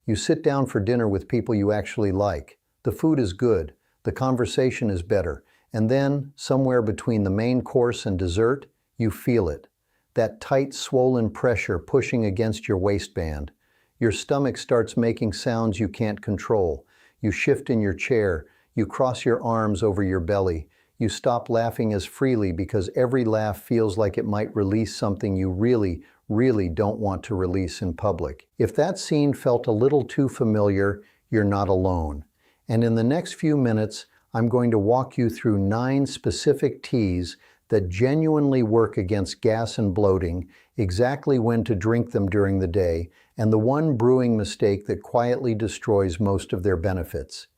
You sit down for dinner with people you actually like. The food is good, the conversation is better, and then, somewhere between the main course and dessert, you feel it. That tight, swollen pressure pushing against your waistband. Your stomach starts making sounds you can't control. You shift in your chair, you cross your arms over your belly. You stop laughing as freely because every laugh feels like it might release something you really don't want to release in public. If that scene felt a little too familiar, you're not alone. And in the next few minutes, I'm going to walk you through 9 specific teas that genuinely work against gas and bloating, exactly when to drink them during the day, and the one brewing mistake that quietly destroys most of their benefits.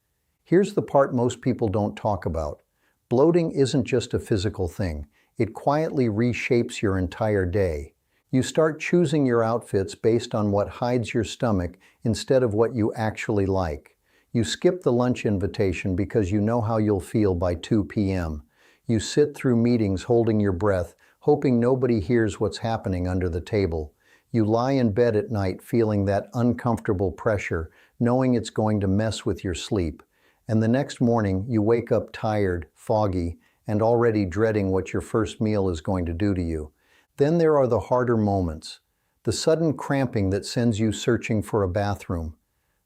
Here's the part most people don't talk about. Bloating isn't just a physical thing. It quietly reshapes your entire day. You start choosing your outfits based on what hides your stomach instead of what you actually like. You skip the lunch invitation because you know how you'll feel by 2 p.m. You sit through meetings holding your breath, hoping nobody hears what's happening under the table. You lie in bed at night feeling that uncomfortable pressure, knowing it's going to mess with your sleep. And the next morning, you wake up tired, foggy, and already dreading what your first meal is going to do to you. Then there are the harder moments. The sudden cramping that sends you searching for a bathroom.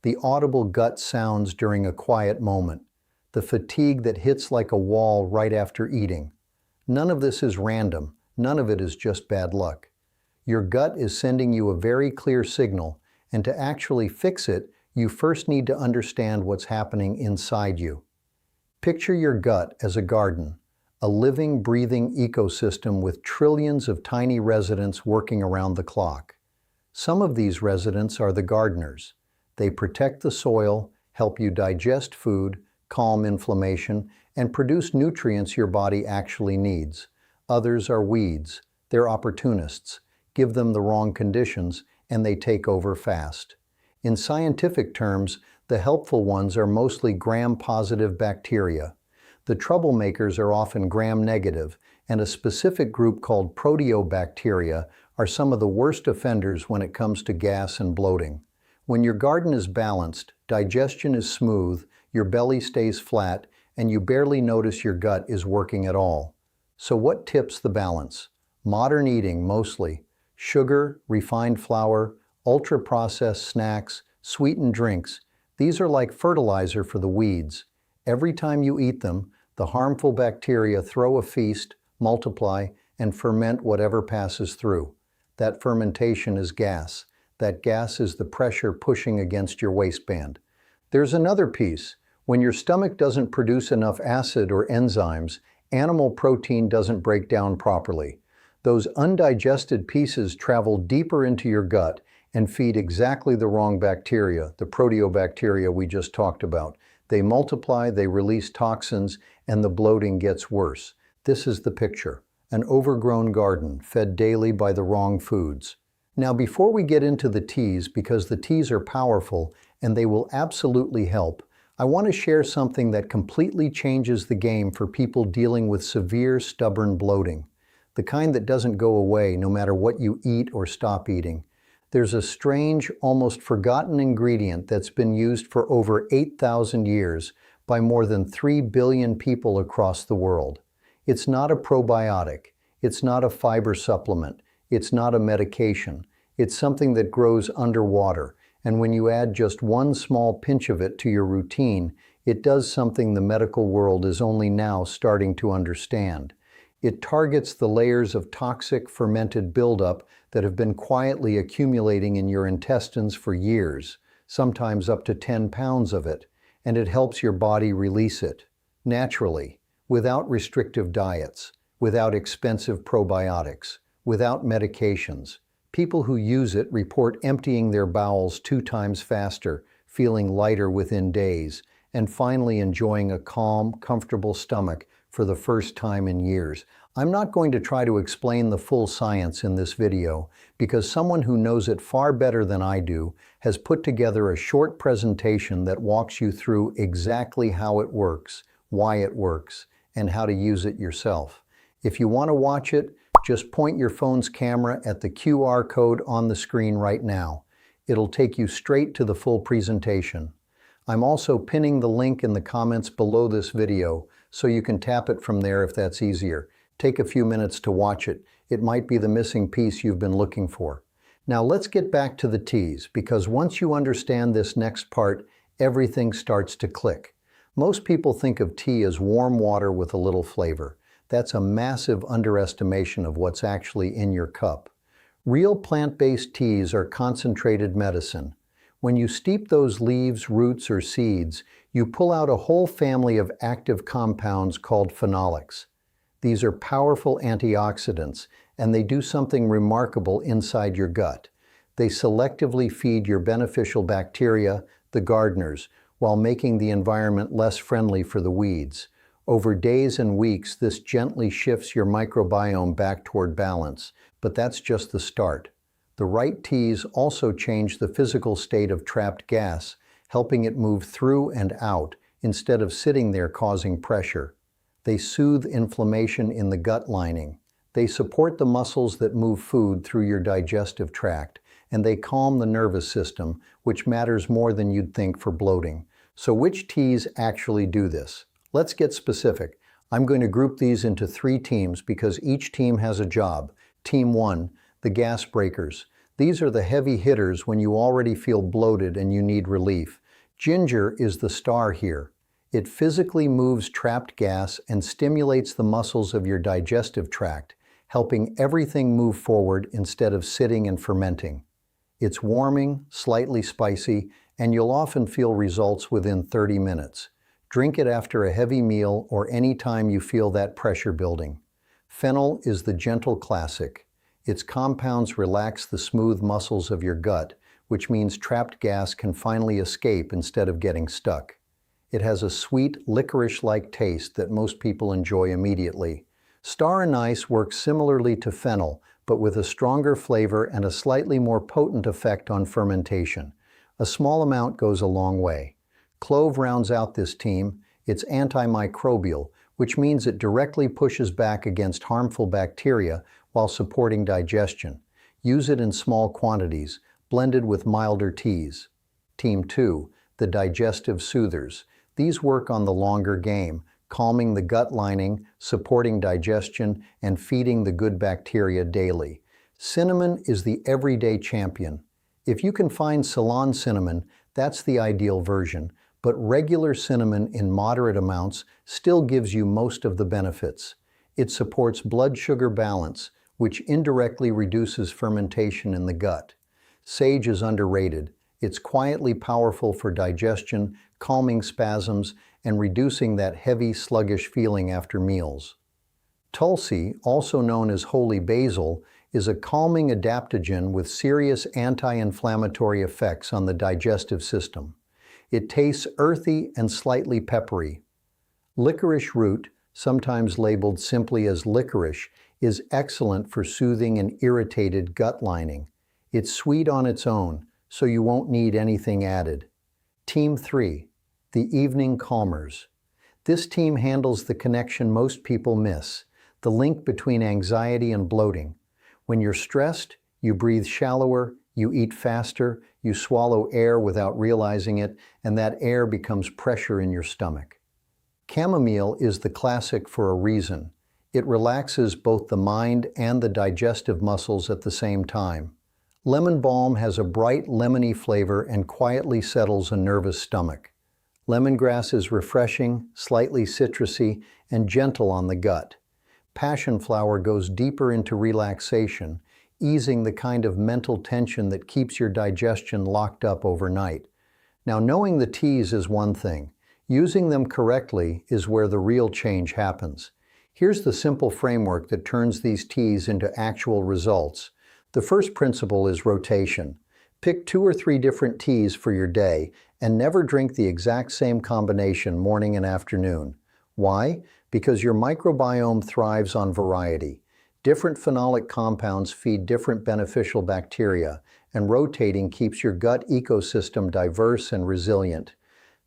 The audible gut sounds during a quiet moment. The fatigue that hits like a wall right after eating. None of this is random. None of it is just bad luck. Your gut is sending you a very clear signal, and to actually fix it, you first need to understand what's happening inside you. Picture your gut as a garden, a living, breathing ecosystem with trillions of tiny residents working around the clock. Some of these residents are the gardeners. They protect the soil, help you digest food, calm inflammation, and produce nutrients your body actually needs. Others are weeds. They're opportunists. Give them the wrong conditions, and they take over fast. In scientific terms, the helpful ones are mostly gram-positive bacteria. The troublemakers are often gram-negative, and a specific group called proteobacteria are some of the worst offenders when it comes to gas and bloating. When your garden is balanced, digestion is smooth, your belly stays flat, and you barely notice your gut is working at all. So what tips the balance? Modern eating mostly. Sugar, refined flour, ultra-processed snacks, sweetened drinks. These are like fertilizer for the weeds. Every time you eat them, the harmful bacteria throw a feast, multiply, and ferment whatever passes through. That fermentation is gas. That gas is the pressure pushing against your waistband. There's another piece. When your stomach doesn't produce enough acid or enzymes, animal protein doesn't break down properly. Those undigested pieces travel deeper into your gut and feed exactly the wrong bacteria, the proteobacteria we just talked about. They multiply, they release toxins, and the bloating gets worse. This is the picture. An overgrown garden fed daily by the wrong foods. Now, before we get into the teas, because the teas are powerful and they will absolutely help, I want to share something that completely changes the game for people dealing with severe, stubborn bloating. The kind that doesn't go away no matter what you eat or stop eating. There's a strange, almost forgotten ingredient that's been used for over 8,000 years by more than 3 billion people across the world. It's not a probiotic. It's not a fiber supplement. It's not a medication. It's something that grows underwater, and when you add just one small pinch of it to your routine, it does something the medical world is only now starting to understand. It targets the layers of toxic fermented buildup that have been quietly accumulating in your intestines for years, sometimes up to 10 pounds of it, and it helps your body release it, naturally, without restrictive diets, without expensive probiotics, without medications. People who use it report emptying their bowels 2 times faster, feeling lighter within days, and finally enjoying a calm, comfortable stomach for the first time in years. I'm not going to try to explain the full science in this video because someone who knows it far better than I do has put together a short presentation that walks you through exactly how it works, why it works, and how to use it yourself. If you want to watch it, just point your phone's camera at the QR code on the screen right now. It'll take you straight to the full presentation. I'm also pinning the link in the comments below this video, so you can tap it from there if that's easier. Take a few minutes to watch it. It might be the missing piece you've been looking for. Now let's get back to the teas, because once you understand this next part, everything starts to click. Most people think of tea as warm water with a little flavor. That's a massive underestimation of what's actually in your cup. Real plant-based teas are concentrated medicine. When you steep those leaves, roots, or seeds, you pull out a whole family of active compounds called phenolics. These are powerful antioxidants, and they do something remarkable inside your gut. They selectively feed your beneficial bacteria, the gardeners, while making the environment less friendly for the weeds. Over days and weeks, this gently shifts your microbiome back toward balance, but that's just the start. The right teas also change the physical state of trapped gas, helping it move through and out instead of sitting there causing pressure. They soothe inflammation in the gut lining. They support the muscles that move food through your digestive tract, and they calm the nervous system, which matters more than you'd think for bloating. So which teas actually do this? Let's get specific. I'm going to group these into 3 teams because each team has a job. Team 1, the gas breakers. These are the heavy hitters when you already feel bloated and you need relief. Ginger is the star here. It physically moves trapped gas and stimulates the muscles of your digestive tract, helping everything move forward instead of sitting and fermenting. It's warming, slightly spicy, and you'll often feel results within 30 minutes. Drink it after a heavy meal or any time you feel that pressure building. Fennel is the gentle classic. Its compounds relax the smooth muscles of your gut, which means trapped gas can finally escape instead of getting stuck. It has a sweet, licorice-like taste that most people enjoy immediately. Star anise works similarly to fennel, but with a stronger flavor and a slightly more potent effect on fermentation. A small amount goes a long way. Clove rounds out this team. It's antimicrobial, which means it directly pushes back against harmful bacteria while supporting digestion. Use it in small quantities, blended with milder teas. Team 2, the Digestive Soothers. These work on the longer game, calming the gut lining, supporting digestion, and feeding the good bacteria daily. Cinnamon is the everyday champion. If you can find Ceylon cinnamon, that's the ideal version, but regular cinnamon in moderate amounts still gives you most of the benefits. It supports blood sugar balance, which indirectly reduces fermentation in the gut. Sage is underrated. It's quietly powerful for digestion, calming spasms, and reducing that heavy, sluggish feeling after meals. Tulsi, also known as holy basil, is a calming adaptogen with serious anti-inflammatory effects on the digestive system. It tastes earthy and slightly peppery. Licorice root, sometimes labeled simply as licorice, is excellent for soothing an irritated gut lining. It's sweet on its own, so you won't need anything added. Team 3, the evening calmers. This team handles the connection most people miss, the link between anxiety and bloating. When you're stressed, you breathe shallower, you eat faster, you swallow air without realizing it, and that air becomes pressure in your stomach. Chamomile is the classic for a reason. It relaxes both the mind and the digestive muscles at the same time. Lemon balm has a bright lemony flavor and quietly settles a nervous stomach. Lemongrass is refreshing, slightly citrusy, and gentle on the gut. Passionflower goes deeper into relaxation, easing the kind of mental tension that keeps your digestion locked up overnight. Now, knowing the teas is one thing. Using them correctly is where the real change happens. Here's the simple framework that turns these teas into actual results. The first principle is rotation. Pick 2 or 3 different teas for your day and never drink the exact same combination morning and afternoon. Why? Because your microbiome thrives on variety. Different phenolic compounds feed different beneficial bacteria, and rotating keeps your gut ecosystem diverse and resilient.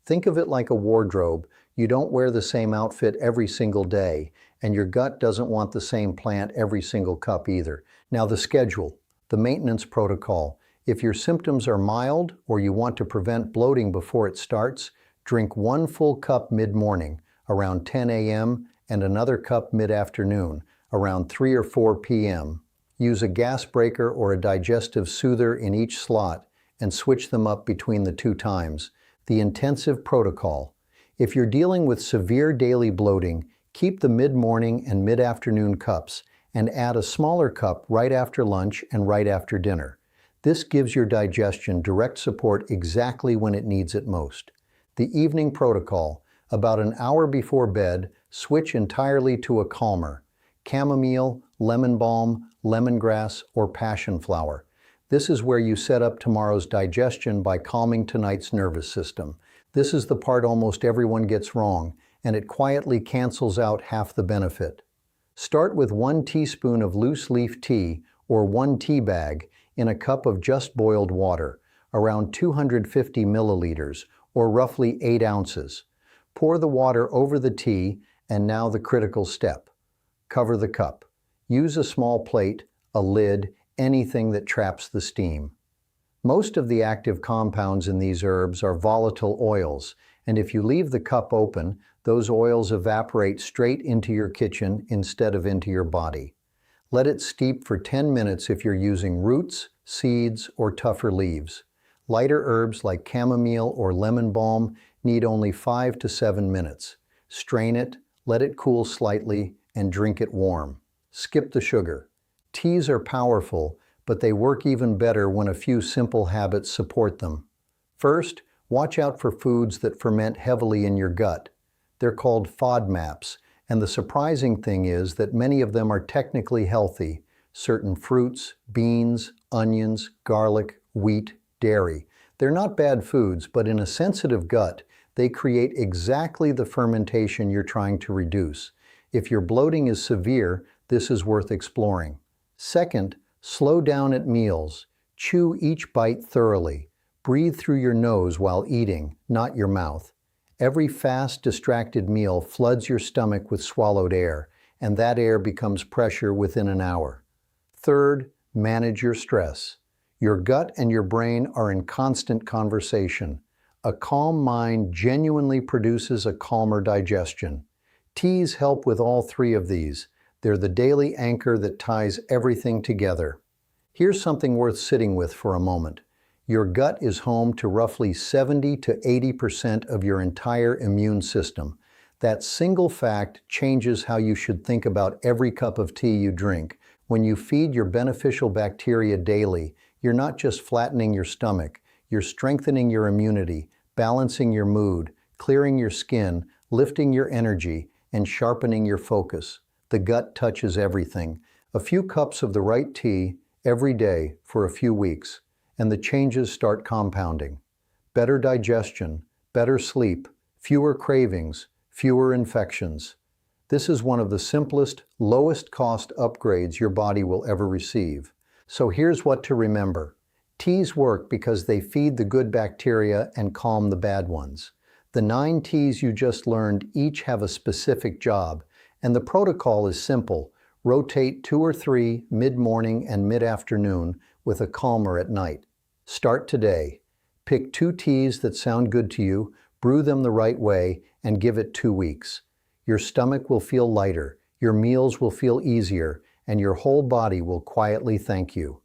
Think of it like a wardrobe. You don't wear the same outfit every single day, and your gut doesn't want the same plant every single cup either. Now the schedule, the maintenance protocol. If your symptoms are mild or you want to prevent bloating before it starts, drink 1 full cup mid-morning, around 10 a.m., and another cup mid-afternoon, around 3 or 4 p.m. Use a gas breaker or a digestive soother in each slot and switch them up between the 2 times. The intensive protocol. If you're dealing with severe daily bloating, keep the mid-morning and mid-afternoon cups and add a smaller cup right after lunch and right after dinner. This gives your digestion direct support exactly when it needs it most. The evening protocol. About an hour before bed, switch entirely to a calmer. Chamomile, lemon balm, lemongrass, or passionflower. This is where you set up tomorrow's digestion by calming tonight's nervous system. This is the part almost everyone gets wrong, and it quietly cancels out half the benefit. Start with 1 teaspoon of loose leaf tea or 1 tea bag in a cup of just boiled water, around 250 milliliters, or roughly 8 ounces. Pour the water over the tea, and now the critical step. Cover the cup. Use a small plate, a lid, anything that traps the steam. Most of the active compounds in these herbs are volatile oils, and if you leave the cup open, those oils evaporate straight into your kitchen instead of into your body. Let it steep for 10 minutes if you're using roots, seeds, or tougher leaves. Lighter herbs like chamomile or lemon balm need only 5 to 7 minutes. Strain it, let it cool slightly, and drink it warm. Skip the sugar. Teas are powerful, but they work even better when a few simple habits support them. First, watch out for foods that ferment heavily in your gut. They're called FODMAPs, and the surprising thing is that many of them are technically healthy. Certain fruits, beans, onions, garlic, wheat, dairy. They're not bad foods, but in a sensitive gut, they create exactly the fermentation you're trying to reduce. If your bloating is severe, this is worth exploring. Second, slow down at meals. Chew each bite thoroughly. Breathe through your nose while eating, not your mouth. Every fast, distracted meal floods your stomach with swallowed air, and that air becomes pressure within an hour. Third, manage your stress. Your gut and your brain are in constant conversation. A calm mind genuinely produces a calmer digestion. Teas help with all 3 of these. They're the daily anchor that ties everything together. Here's something worth sitting with for a moment. Your gut is home to roughly 70 to 80% of your entire immune system. That single fact changes how you should think about every cup of tea you drink. When you feed your beneficial bacteria daily, you're not just flattening your stomach, you're strengthening your immunity, balancing your mood, clearing your skin, lifting your energy, and sharpening your focus. The gut touches everything. A few cups of the right tea every day for a few weeks, and the changes start compounding. Better digestion, better sleep, fewer cravings, fewer infections. This is one of the simplest, lowest cost upgrades your body will ever receive. So here's what to remember. Teas work because they feed the good bacteria and calm the bad ones. The 9 teas you just learned each have a specific job, and the protocol is simple. Rotate 2 or 3 mid-morning and mid-afternoon with a calmer at night. Start today. Pick 2 teas that sound good to you, brew them the right way, and give it 2 weeks. Your stomach will feel lighter, your meals will feel easier, and your whole body will quietly thank you.